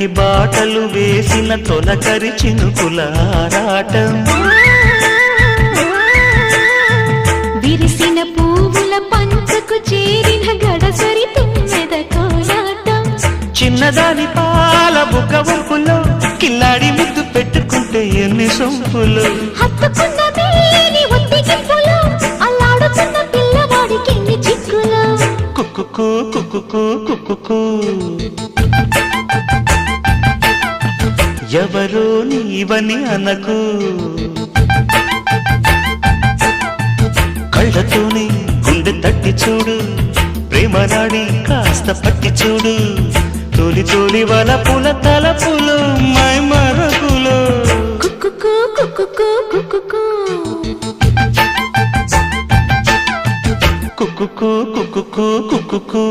తొలకరికి బాటలు వేసిన తొలకరి చినుకుల ఆరాటం విరిసిన పువ్వుల పంచకు చేరిన గడసరి తుమ్మెద కోలాటం చిన్నదాని పాల బుక్క వంపులో కిల్లాడి ముద్దు పెట్టుకుంటే ఎన్ని సొంపులు హత్తుకున్న మేని ఒత్తిగింపులో అల్లాడుతున్న పిల్లవాడికి ఎన్ని చిక్కులు కుక్కుకు కుక్కుకు కుక్కుకు ఎవరో నీవని అనకు కళ్ళతోనే గుండె తట్టి చూడు ప్రేమ నాడి కాస్త పట్టి చూడు తోలి తోలి వలపుల తలపులు మై మరపులు కుక్కుకు కుక్కుకు కుక్కుకు కుక్కుకు కుక్కుకు కుక్కుకు